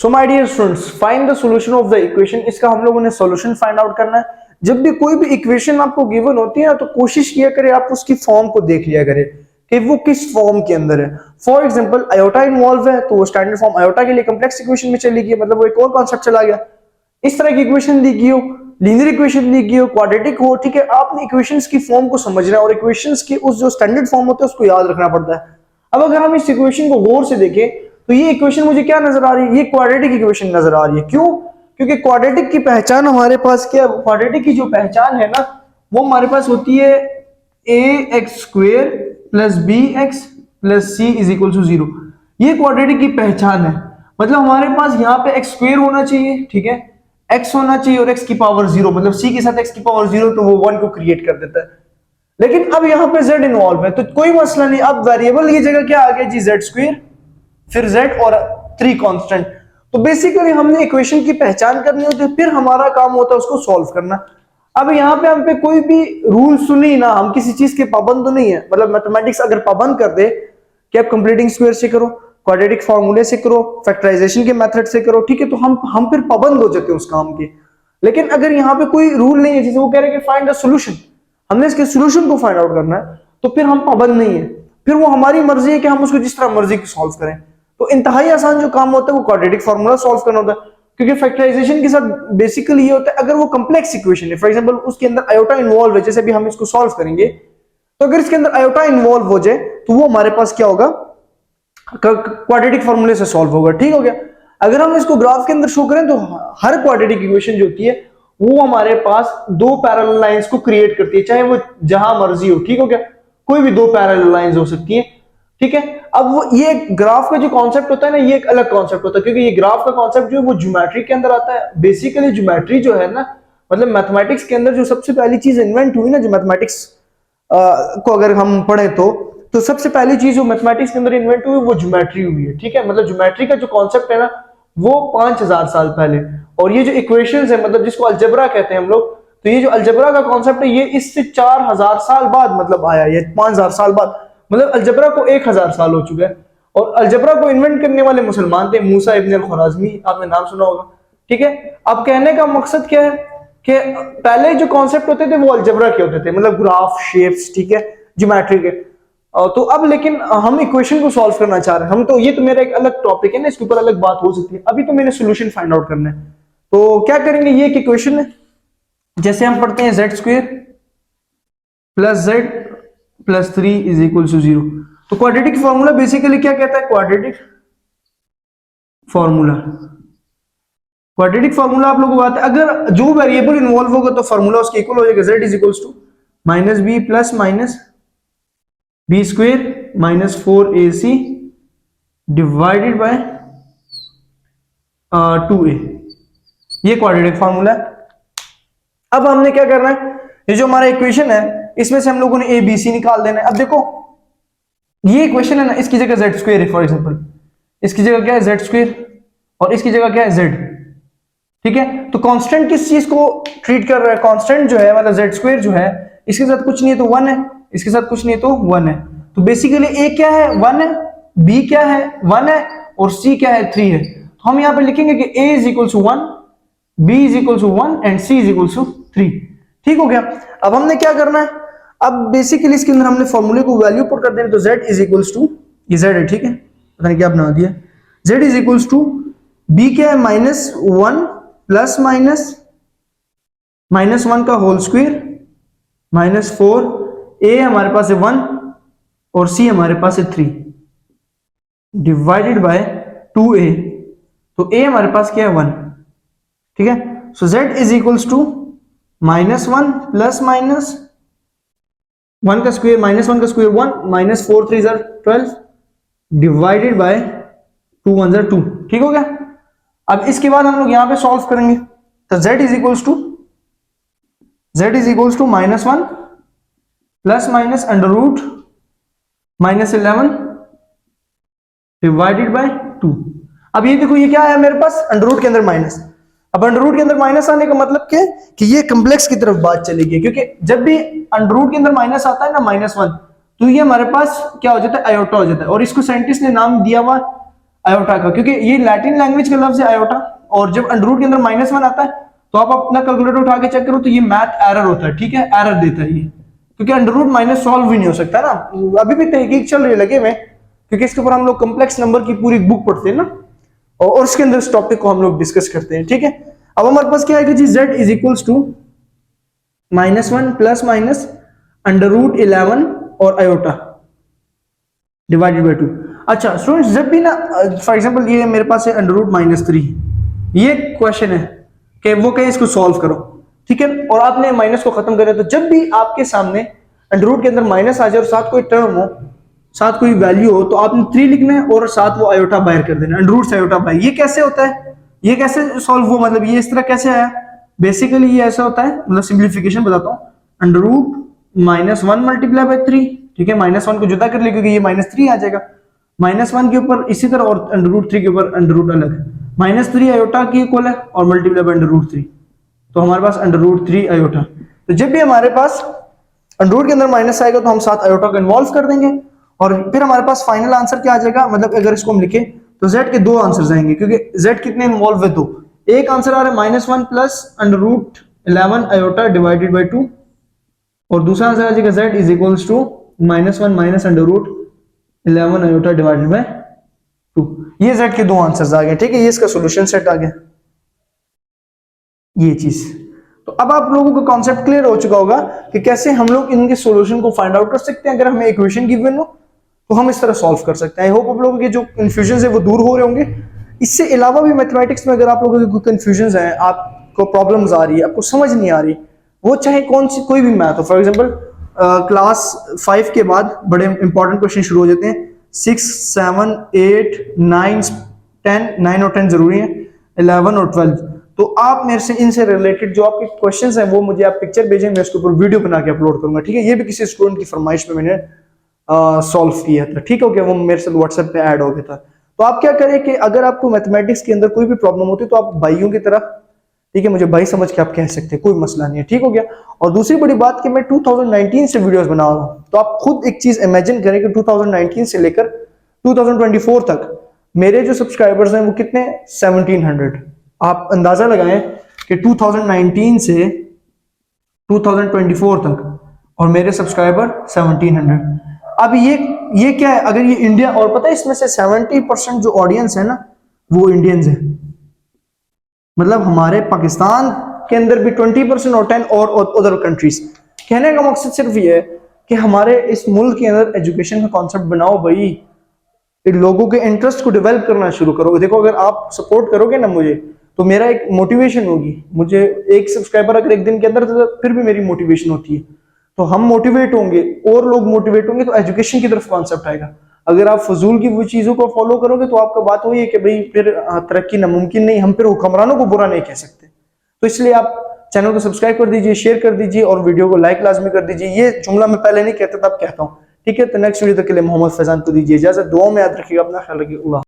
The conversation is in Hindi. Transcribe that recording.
So my dear students, find the solution of the equation. इसका हम लोगों ने सॉल्यूशन फाइंड आउट करना है। जब भी कोई भी इक्वेशन आपको गिवन होती है ना, तो कोशिश किया करें आप उसकी फॉर्म को देख लिया करें कि वो किस फॉर्म के अंदर है। फॉर एग्जांपल आयोटा इन्वॉल्व है तो वो स्टैंडर्ड फॉर्म आयोटा के लिए कॉम्प्लेक्स इक्वेशन में चली गई, मतलब वो एक और कॉन्सेप्ट चला गया। इस तरह की इक्वेशन दी गई हो, लीनियर इक्वेशन दी गई हो, क्वाड्रेटिक हो, ठीक है, आपने इक्वेशंस की फॉर्म को समझना है और इक्वेशंस की उस जो स्टैंडर्ड फॉर्म होता है उसको याद रखना पड़ता है। अब अगर हम इस इक्वेशन को गौर से देखें तो ये इक्वेशन मुझे क्या नजर आ रही है, ये क्वाड्रेटिक इक्वेशन नजर आ रही है। क्यों? क्योंकि क्वाड्रेटिक की पहचान हमारे पास क्या, क्वाड्रेटिक की जो पहचान है ना वो हमारे पास होती है ax² plus bx plus c is equal to 0। ये क्वाड्रेटिक की पहचान है। मतलब हमारे पास यहाँ पे x² होना चाहिए, ठीक है, x होना चाहिए और x की पावर 0, मतलब c के साथ x की पावर 0 तो वो 1 को क्रिएट कर देता है। लेकिन अब यहाँ पे z इन्वॉल्व है तो कोई मसला नहीं। अब वेरिएबल की जगह क्या आ गया जी, z², फिर z और 3 कांस्टेंट। तो बेसिकली हमने इक्वेशन की पहचान करनी होती है, फिर हमारा काम होता है उसको सॉल्व करना। अब यहाँ पे हम पे कोई भी रूल सुनी ना, हम किसी चीज के पाबंद तो नहीं है। मतलब मैथमेटिक्स अगर पाबंद कर दे कि आप कंप्लीटिंग स्क्वायर से करो, क्वाड्रेटिक फार्मूले से करो, फैक्टराइजेशन के मेथड से करो, ठीक है, तो हम फिर पाबंद हो जाते हैं उस काम के। लेकिन अगर यहाँ पे कोई रूल नहीं है, जैसे वो कह रहे हैं कि फाइंड द सॉल्यूशन, हमने इसके सॉल्यूशन को फाइंड आउट करना है, तो फिर हम पाबंद नहीं है। फिर वो हमारी मर्जी है कि हम उसको जिस तरह मर्जी सॉल्व करें। तो इंतहाई आसान जो काम होता है वो क्वाड्रेटिक फार्मूला सॉल्व करना होता है, क्योंकि फैक्टराइजेशन के साथ बेसिकली ये होता है अगर वो कंप्लेक्स इक्वेशन है, फॉर एग्जांपल उसके अंदर आयोटा इन्वॉल्व है, जैसे भी हम इसको सॉल्व करेंगे, तो अगर इसके अंदर आयोटा इन्वॉल्व हो जाए तो वो हमारे पास क्या होगा, क्वाड्रेटिक फार्मूले से सॉल्व होगा। ठीक हो गया। अगर हम इसको ग्राफ के अंदर शो करें तो हर क्वाड्रेटिक इक्वेशन जो होती है वो हमारे पास दो पैरेलल लाइंस को क्रिएट करती है, चाहे वो जहां मर्जी हो। ठीक हो गया, कोई भी दो पैरेलल लाइंस हो सकती है। ठीक है। अब वो ये ग्राफ का जो कॉन्सेप्ट होता है ना, ये एक अलग कॉन्सेप्ट होता है, क्योंकि ये ग्राफ का कॉन्सेप्ट जो है वो ज्योमेट्री के अंदर आता है। बेसिकली ज्योमेट्री जो है ना, मतलब मैथमेटिक्स के अंदर जो सबसे पहली चीज इन्वेंट हुई ना, जो मैथमेटिक्स को अगर हम पढ़े तो सबसे पहली चीज जो मैथमेटिक्स के अंदर इन्वेंट हुई वो ज्योमेट्री हुई है। ठीक है, मतलब ज्योमेट्री का जो कॉन्सेप्ट है ना वो 5000 साल पहले। और ये जो इक्वेशंस है, मतलब जिसको अलजेब्रा कहते हैं हम लोग, तो ये जो अलजेब्रा का कॉन्सेप्ट है ये इससे 4000 साल बाद मतलब आया, ये 5000 साल बाद, मतलब अलजेब्रा को 1000 साल हो चुका है। और अलजेब्रा को इन्वेंट करने वाले मुसलमान थे, मूसा इब्न अल-ख्वारिज़मी, आपने नाम सुना होगा। ठीक है। अब कहने का मकसद क्या है कि पहले जो कॉन्सेप्ट होते थे वो अलजेब्रा के होते थे, मतलब ग्राफ, शेप्स, ठीक है, ज्योमेट्री के। तो अब लेकिन हम इक्वेशन को सॉल्व करना चाह रहे हैं हम, तो ये तो मेरा एक अलग टॉपिक है ना, इसके ऊपर अलग बात हो सकती है। अभी तो मैंने सोल्यूशन फाइंड आउट करना है। तो क्या करेंगे, ये एक इक्वेशन है, जैसे हम पढ़ते हैं z² plus z plus 3 is equal to 0। तो क्वाड्रेटिक फॉर्मूला बेसिकली क्या कहता है, क्वाड्रेटिक फॉर्मूला, क्वाड्रेटिक फॉर्मूला आप लोगों को आता है, अगर जो वेरिएबल इन्वॉल्व होगा तो फॉर्मूला उसके इक्वल हो जाएगा, z is equal to minus b plus minus b² minus 4ac divided by 2a। ये क्वाड्रेटिक फॉर्मूला है। अब हमने क्या करना है, ये जो हमारा इक्वेशन है इसमें से हम लोगों ने a b c निकाल देना है। अब देखो ये इक्वेशन है ना, इसकी जगह z² है, फॉर एग्जांपल इसकी जगह क्या है z² और इसकी जगह क्या है z। ठीक है, तो कांस्टेंट किस चीज को ट्रीट कर रहा है, कांस्टेंट जो है मतलब z² जो है इसके साथ कुछ नहीं है तो 1 है, इसके साथ कुछ नहीं है तो 1 है। तो बेसिकली a क्या है 1 है, b क्या है 1 है और c क्या है 3 है। तो हम यहाँ पे लिखेंगे कि a is equal to 1, b is equal to 1 and c is equal to 3। ठीक हो गया। अब हमने क्या करना है, अब बेसिकली इसके अंदर हमने फॉर्मूले को वैल्यू पुट कर देना, तो z इज इक्वल टू, ये z है, ठीक है, पता नहीं क्या बना दिया, z is equal to b क्या है -1 प्लस माइनस 1 का होल स्क्वायर -4, a हमारे पास है 1 और c हमारे पास है 3 डिवाइडेड बाय 2a। तो a हमारे पास क्या है 1। ठीक है, so z is equals to -1 plus minus 1 का स्क्वायर -1 का स्क्वायर 1 -4 3 12 डिवाइडेड बाय 2 1 2। ठीक हो गया। अब इसके बाद हम लोग यहां पे सॉल्व करेंगे, तो z is equals to -1 plus minus under root -11 divided by 2। अब ये देखो ये क्या है मेरे पास, अंडर रूट के अंदर माइनस। अब अंडर रूट के अंदर माइनस आने का मतलब क्या कि ये कॉम्प्लेक्स की तरफ बात चलेगी, क्योंकि जब भी अंडर रूट के अंदर माइनस आता है ना -1, तो ये हमारे पास क्या हो जाता है, आयोटा हो जाता है। और इसको साइंटिस्ट ने नाम दिया हुआ आयोटा का, क्योंकि ये लैटिन लैंग्वेज का लफ्ज है आयोटा, और जब अंडर रूट के अंदर -1 आता है तो आप अपना कैलकुलेटर उठा के चेक करो तो ये मैथ एरर होता है, ठीक है, एरर देता है ये, क्योंकि अंडर रूट माइनस सॉल्व भी नहीं हो सकता ना। अभी भी तहकीक चल रही है लगे में, क्योंकि इसके ऊपर हम लोग कम्प्लेक्स नंबर की पूरी बुक पढ़ते हैं ना, और उसके अंदर इस टॉपिक को हम लोग डिस्कस करते हैं, ठीक है। अब हमारे पास क्या है कि z is equals to -1 plus minus under root 11 और आयोटा डिवाइडेड बाई 2। अच्छा स्टूडेंट्स, जब भी ना फॉर एग्जांपल ये मेरे पास है अंडर रूट -3, ये क्वेश्चन है कि वो कहे इसको सॉल्व करो, ठीक है, और आपने माइनस को खत्म करें, तो जब भी आपके सामने अंडर रूट के अंदर माइनस आ जाए और साथ कोई टर्म हो, साथ कोई वैल्यू हो, तो आपने 3 लिखना है और साथ वो आयोटा बाहर कर देना, अंडर रूट से आयोटा बाहर। ये कैसे होता है, ये कैसे सॉल्व हुआ, मतलब ये इस तरह कैसे आया? बेसिकली ये ऐसा होता है, मतलब सिंप्लीफिकेशन बताता हूँ, अंडर रूट -1 मल्टीप्लाई बाई 3, ठीक है, -1 को जुदा कर ले क्योंकि ये -3 आ जाएगा, -1 के ऊपर इसी तरह और अंडर रूट 3 के ऊपर अंडर रूट अलग, -3 आयोटा की इक्वल है और मल्टीप्लाई बाई अंडर रूट 3, तो हमारे पास अंडर रूट 3 आयोटा। तो जब भी हमारे पास अंडर रूट के अंदर माइनस आएगा तो हम साथ आयोटा को इन्वॉल्व कर देंगे, और फिर हमारे पास फाइनल आंसर क्या आ जाएगा, मतलब अगर इसको हम लिखें तो z के 2 आंसर्स आएंगे, क्योंकि z कितने इन्वॉल्व है, 2। एक आंसर आ रहा है -1 plus under root 11 iota divided by 2, और दूसरा आंसर आ जाएगा z is equals to -1 minus under root 11 iota divided by 2। ये z के 2 आंसर्स आ गए, ठीक है, ये इसका सॉल्यूशन सेट आ गया, ये चीज। तो अब आप लोगों को कॉन्सेप्ट क्लियर हो चुका होगा कि कैसे हम लोग इनके सॉल्यूशन को फाइंड आउट कर सकते हैं। अगर हमें इक्वेशन गिवन हो तो हम इस तरह सॉल्व कर सकते हैं। आई होप आप लोगों के जो कंफ्यूजन है वो दूर हो रहे होंगे। इससे अलावा भी मैथमेटिक्स में अगर आप लोगों के कोई कंफ्यूजन है, आपको प्रॉब्लम्स आ रही है, आपको समझ नहीं आ रही, वो चाहे कौन सी कोई भी मैथ हो, फॉर एग्जाम्पल क्लास 5 के बाद बड़े इंपॉर्टेंट क्वेश्चन शुरू हो जाते हैं, 6, 7, 8, 9, 10, 9 और 10 जरूरी है, 11 और 12। तो आप मेरे से इनसे रिलेटेड जो आपके क्वेश्चंस हैं वो मुझे आप पिक्चर भेजें, मैं उसके ऊपर वीडियो बना के अपलोड करूंगा, ठीक है। ये भी किसी स्टूडेंट की फरमाइश पे मैंने सॉल्व किया था, ठीक हो गया, वो मेरे साथ व्हाट्सएप पे ऐड हो गया था। तो आप क्या करें कि अगर आपको मैथमेटिक्स के अंदर कोई भी प्रॉब्लम होती है तो आप भाइयों की तरह, ठीक है, मुझे भाई समझ के आप कह सकते हैं, कोई मसला नहीं है, ठीक हो गया। और दूसरी बड़ी बात कि मैं 2019 से वीडियोस बना रहा हूँ, तो आप खुद एक चीज इमेजिन करें कि 2019 से लेकर 2024 तक मेरे जो सब्सक्राइबर्स हैं वो कितने, 1700। आप अंदाजा लगाएं कि 2019 से 2024 तक और मेरे सब्सक्राइबर 1700। अब ये क्या है, अगर ये इंडिया, और पता है इसमें से 70% जो ऑडियंस है ना वो इंडियंस है, मतलब हमारे पाकिस्तान के अंदर भी 20% और 10 और अदर कंट्रीज। कहने का मकसद सिर्फ ये है कि हमारे इस मुल्क के अंदर एजुकेशन का कॉन्सेप्ट बनाओ भाई, लोगों के इंटरेस्ट को डेवलप करना शुरू करो। देखो अगर आप सपोर्ट करोगे ना मुझे, तो मेरा एक मोटिवेशन होगी, मुझे एक सब्सक्राइबर अगर एक दिन के अंदर, तो फिर भी मेरी मोटिवेशन होती है, तो हम मोटिवेट होंगे और लोग मोटिवेट होंगे, तो एजुकेशन की तरफ कॉन्सेप्ट आएगा। अगर आप फजूल की वो चीजों को फॉलो करोगे तो आपका बात वही है कि भाई फिर तरक्की नामुमकिन नहीं, हम फिर हुक्मरानों को बुरा नहीं कह सकते। तो इसलिए आप चैनल को सब्सक्राइब कर दीजिए, शेयर कर दीजिए और वीडियो को लाइक लाजमी कर दीजिए। ये जुमला मैं पहले नहीं कहता था, अब कहता हूँ, ठीक है। तो नेक्स्ट वीडियो तक के लिए मोहम्मद फैजान को दीजिए इजाजत, दुआ में याद रखिएगा, अपना ख्याल रखिएगा।